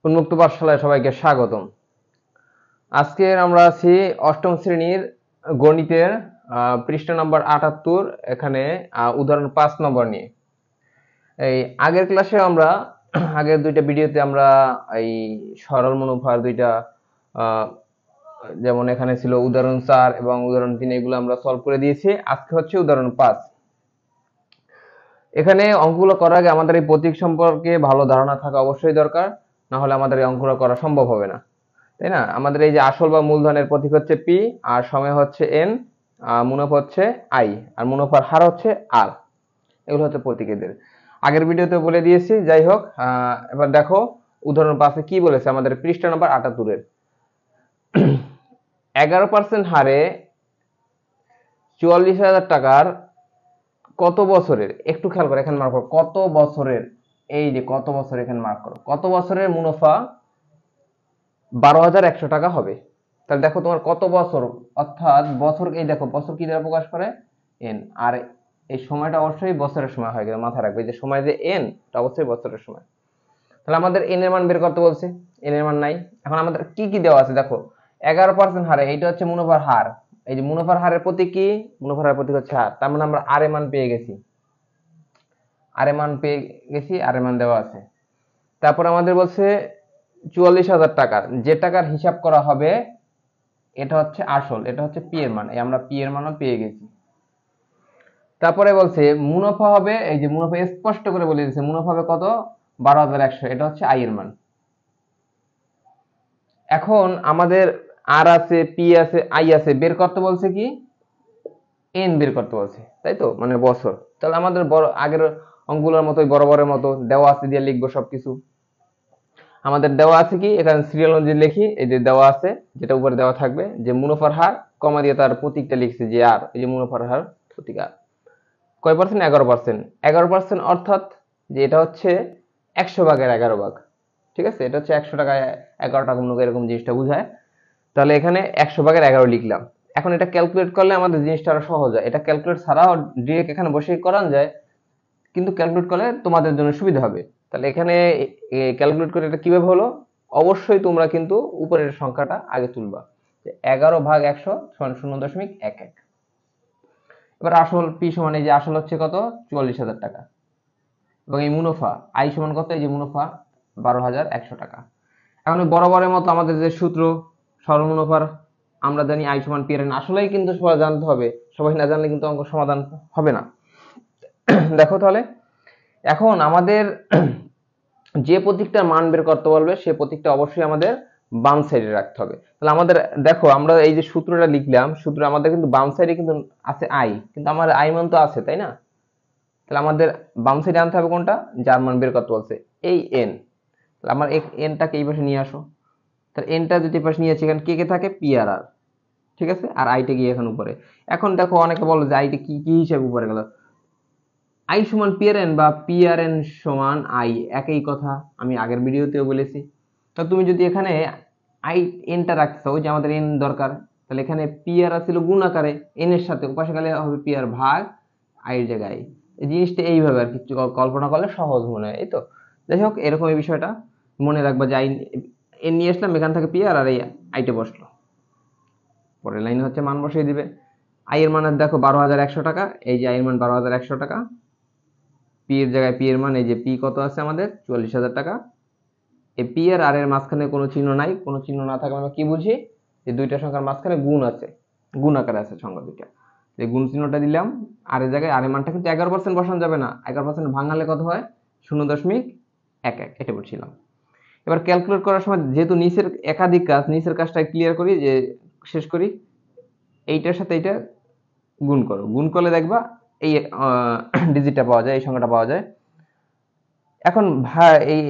উন্মুক্ত পাঠশালায় সবাইকে স্বাগতম। আজকের আমরা আছি অষ্টম শ্রেণীর গণিতের পৃষ্ঠা নম্বর ৭৮, এখানে উদাহরণ ৫ নম্বর নিয়ে। এই আগের ক্লাসে আমরা আগের দুইটা ভিডিওতে আমরা এই সরল মুনাফার দুইটা যেমন এখানে ছিল উদাহরণ ৪ এবং উদাহরণ ৩, এগুলো আমরা সলভ করে দিয়েছি। আজকে হচ্ছে উদাহরণ ৫। এখানে অঙ্কগুলো করার আগে আমাদের এই প্রতীক সম্পর্কে ভালো ধারণা থাকা অবশ্যই দরকার, না হলে আমাদের এই অঙ্কগুলো করা সম্ভব হবে না, তাই না? আমাদের এই যে আসল বা মূলধনের প্রতীক হচ্ছে পি, আর সময় হচ্ছে এন, মুনাফা হচ্ছে আই, আর মুনাফার হার হচ্ছে আর। এগুলো হচ্ছে প্রতীক এদের। আগের ভিডিওতে বলে দিয়েছি। যাই হোক, এবার দেখো উদাহরণ ৫ কি বলেছে আমাদের পৃষ্ঠা নম্বর ৭৮-এর। 11% হারে ৪৪,০০০ টাকার কত বছরের, একটু খেয়াল করে এখানে মার্ক করো, কত বছরের, এই যে কত বছর এখানে মার্ক করো, কত বছরের মুনাফা ১২,১০০ টাকা হবে। তাহলে দেখো তোমার কত বছর, অর্থাৎ বছর, এই দেখো বছর কি দ্বারা প্রকাশ করে, এন, আর এই সময়টা অবশ্যই বছরের সময় হয়, মাথায় রাখবে যে সময় যে এন, এটা অবশ্যই বছরের সময়। তাহলে আমাদের এন এর মান বের করতে বলছে, এন এর মান নাই। এখন আমাদের কি কি দেওয়া আছে দেখো, 11% হারে, এইটা হচ্ছে মুনাফার হার। এই যে মুনাফার হারের প্রতীক কি, মুনাফার হারের প্রতীক হচ্ছে হার। তার মানে আমরা আর এর মান পেয়ে গেছি, আর এর মান পেয়ে গেছি, আর এর মান দেওয়া আছে। তারপর আমাদের বলছে ৪৪,০০০ টাকার, যে টাকার হিসাব করা হবে এটা হচ্ছে আসল, এটা হচ্ছে পি এর মান, এই আমরা পি এর মানও পেয়ে গেছি। তারপরে বলছে মুনাফা হবে, এই যে মুনাফা স্পষ্ট করে বলে দিয়েছে, মুনাফা হবে কত, ১২,১০০, এটা হচ্ছে আই এর মান। এখন আমাদের আর আছে, পি আছে, আই আছে, বের করতে বলছে কি, এন বের করতে বলছে, তাই তো, মানে বছর। তাহলে আমাদের বড় আগের অঙ্কগুলোর মতোই বরাবরের মতো দেওয়া আছে দিয়ে লিখবো সবকিছু। আমাদের দেওয়া আছে কি, এখানে সিরিয়াল অনুযায়ী লিখি, এই যে দেওয়া আছে, যেটা উপরে দেওয়া থাকবে যে মুনাফার হার, কমা দিয়ে তার প্রতীকটা লিখছে যে আর, এই যে মুনাফার হার প্রতীক আর। কয় পার্সেন্ট, 11%। 11% অর্থাৎ যে এটা হচ্ছে 100 ভাগের 11 ভাগ, ঠিক আছে? এটা হচ্ছে 100 টাকায় 11 টাকা মনে এরকম জিনিসটা বুঝায়। তাহলে এখানে 100 ভাগের 11 লিখলাম। এখন এটা ক্যালকুলেট করলে আমাদের জিনিসটা আরো সহজ হয়। এটা ক্যালকুলেট ছাড়াও ডিরেক্ট এখানে বসেই করানো যায়, কিন্তু ক্যালকুলেট করলে তোমাদের জন্য সুবিধা হবে। তাহলে এখানে ক্যালকুলেট করে এটা কিভাবে হলো, অবশ্যই তোমরা কিন্তু উপরের সংখ্যাটা আগে তুলবা, 11/100 = 0.11। এবার আসল পি সমান, এই যে আসল হচ্ছে কত, ৪৪,০০০ টাকা, এবং এই মুনাফা আই সমান কত, এই যে মুনাফা ১২,১০০ টাকা। এখন বরাবরের মতো আমাদের যে সূত্র সরল মুনাফার, আমরা জানি আই সমান পি এর এন, আসলেই কিন্তু সবাই জানতে হবে, সবাই না জানলে কিন্তু অঙ্ক সমাধান হবে না। দেখো তাহলে এখন আমাদের যে প্রতীকটার মান বের করতে বলবে সে প্রতীকটা অবশ্যই আমাদের বাম সাইডে রাখতে হবে। তাহলে আমাদের দেখো, আমরা এই যে সূত্রটা লিখলাম, সূত্র আমাদের কিন্তু বাম সাইডে কিন্তু আছে আই, কিন্তু আমার আই মান তো আছে, তাই না? তাহলে আমাদের বাম সাইডে আনতে হবে কোনটা, যার মান বের করতে বলছে, এই এন। তাহলে আমার এনটাকে এই পাশে নিয়ে আসো। তাহলে এনটা যদি পাশে নিয়ে আসি, এখানে কে কে থাকে, পি আর আর, ঠিক আছে? আর আইটা গিয়ে এখন উপরে। এখন দেখো অনেকে বলো যে আইটা কি কি হিসাবে উপরে গেল, আই সমান পি আর এন বা পি আর এন সমান আই, একই কথা, আমি আগের ভিডিওতেও বলেছি। তো তুমি যদি এখানে আই এনটা রাখতে চাও, যে আমাদের এন দরকার, তাহলে এখানে পি আর ছিল গুণ আকারে এন এর সাথে, উপাশে গেলে হবে পি আর ভাগ আই এর জায়গায়। এই জিনিসটা এইভাবে আর কি কল্পনা করলে সহজ মনে হয়, এই তো। যাই হোক, এরকম এই বিষয়টা মনে রাখবা যে আই এন নিয়ে আসলাম, এখান থেকে পি আর এই আইটা বসলো, পরের লাইনে হচ্ছে মান বসিয়ে দিবে। আই এর মান দেখো ১২,১০০ টাকা, এই যে আই এর মান ১২,১০০ টাকা, পি এর জায়গায় পি এর মান, এই যে পি কত আছে আমাদের, ৪৪,০০০ টাকা। এই পি আর আর এর মাঝখানে কোনো চিহ্ন নাই, কোনো চিহ্ন না থাকলে আমরা কি বুঝি, যে দুইটা সংখ্যার মাঝখানে গুণ আছে, গুণ আকারে আছে সংখ্যা দুইটা, এই গুণ চিহ্নটা দিলাম। আর এর জায়গায় আর এর মানটা কিন্তু 11% বসানো যাবে না, 11% ভাঙালে কত হয়, 0.11, এটা বলছিলাম। এবার ক্যালকুলেট করার সময় যেহেতু নিচের একাধিক কাজ, নিচের কাজটা ক্লিয়ার করি, যে শেষ করি, এইটার সাথে এইটা গুণ করো, গুণ করলে দেখবা এই ডিজিটটা পাওয়া যায়, এই সংখ্যাটা পাওয়া যায়। এখন এই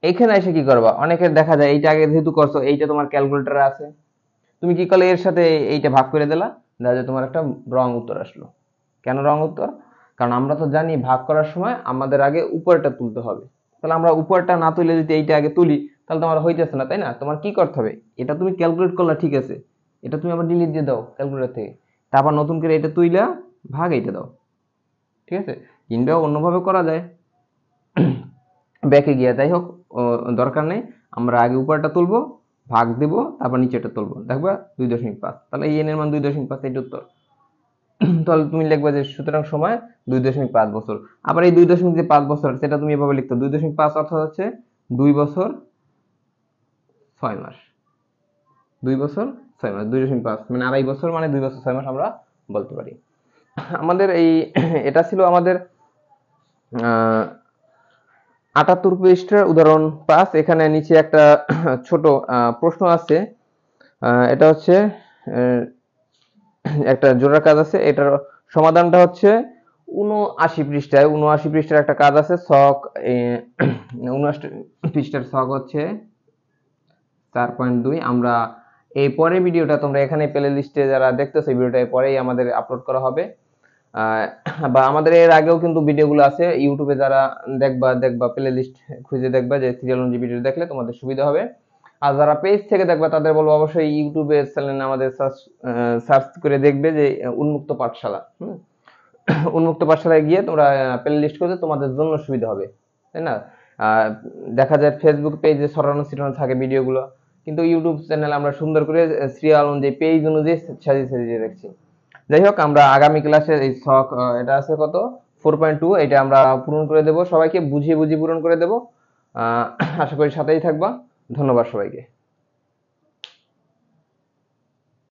এইখানে এসে কি করবা, অনেকের দেখা যায় এইটা আগে যেহেতু করছো, এইটা তোমার ক্যালকুলেটরে আছে, তুমি কি করলে এর সাথে এইটা ভাগ করে দিলা, দেখা যায় তোমার একটা রং উত্তর আসলো। কেন রং উত্তর? কারণ আমরা তো জানি ভাগ করার সময় আমাদের আগে উপরটা তুলতে হবে। তাহলে আমরা উপরটা না তুলে যদি এইটা আগে তুলি, তাহলে তোমার হইতেছে না, তাই না? তোমার কি করতে হবে, এটা তুমি ক্যালকুলেট করলা ঠিক আছে, এটা তুমি আবার ডিলিট দিয়ে দাও ক্যালকুলেটর থেকে, তারপর নতুন করে এটা তুইলা ভাগ এইটা দাও, ঠিক আছে? কিংবা অন্যভাবে করা যায়, ব্যাকে গিয়া। যাই হোক, দরকার নেই, আমরা আগে উপরটা তুলবো, ভাগ দেব, তারপর নিচেটা তুলবো, দেখবা 2.5। তাহলে এই n এর মান 2.5, এটা উত্তর। তাহলে তুমি লিখবা যে সুতরাং সময় 2.5 বছর। আবার এই 2.5 বছর সেটা তুমি এভাবে লিখতো, 2.5 অর্থাৎ হচ্ছে 2 বছর 6 মাস। 2 বছর 6 মাস, 2.5 মানে 2.5 বছর মানে 2 বছর 6 মাস আমরা বলতে পারি। আমাদের এই এটা ছিল আমাদের 78 পৃষ্ঠার উদাহরণ 5। এখানে নিচে একটা ছোট প্রশ্ন আছে, এটা হচ্ছে একটা জোড়ার কাজ আছে, এটার সমাধানটা হচ্ছে 79 পৃষ্ঠায়। 79 পৃষ্ঠার একটা কাজ আছে, ছক 79 পৃষ্ঠার ছক হচ্ছে 4.2। আমরা এই পরের ভিডিওটা তোমরা এখানে প্লে লিস্টে যারা দেখতেছো, এই ভিডিওটা পরেই আমাদের আপলোড করা হবে। বা আমাদের এর আগেও কিন্তু ভিডিওগুলো আছে ইউটিউবে, যারা দেখবা প্লে লিস্ট খুঁজে দেখবা, যে সিরিয়াল অনুযায়ী ভিডিও দেখলে তোমাদের সুবিধা হবে। আর যারা পেজ থেকে দেখবা তাদের বলবো অবশ্যই ইউটিউবে চ্যানেলে আমাদের সার্চ করে দেখবে যে উন্মুক্ত পাঠশালা। উন্মুক্ত পাঠশালায় গিয়ে তোমরা প্লে লিস্ট করতে তোমাদের জন্য সুবিধা হবে, তাই না? দেখা যায় ফেসবুক পেজে ছড়ানো ছিটানো থাকে ভিডিওগুলো, কিন্তু ইউটিউব চ্যানেলে আমরা সুন্দর করে সিরিয়াল অনুযায়ী পেজ অনুযায়ী সাজিয়ে সাজিয়ে রাখছি। যাই হোক, আমরা আগামী ক্লাসে এই ছক এটা আছে কত 4.2, এটা আমরা পূরণ করে দেব, সবাইকে বুঝিয়ে বুঝিয়ে পূরণ করে দেব। আশা করি সাথেই থাকবা। ধন্যবাদ সবাইকে।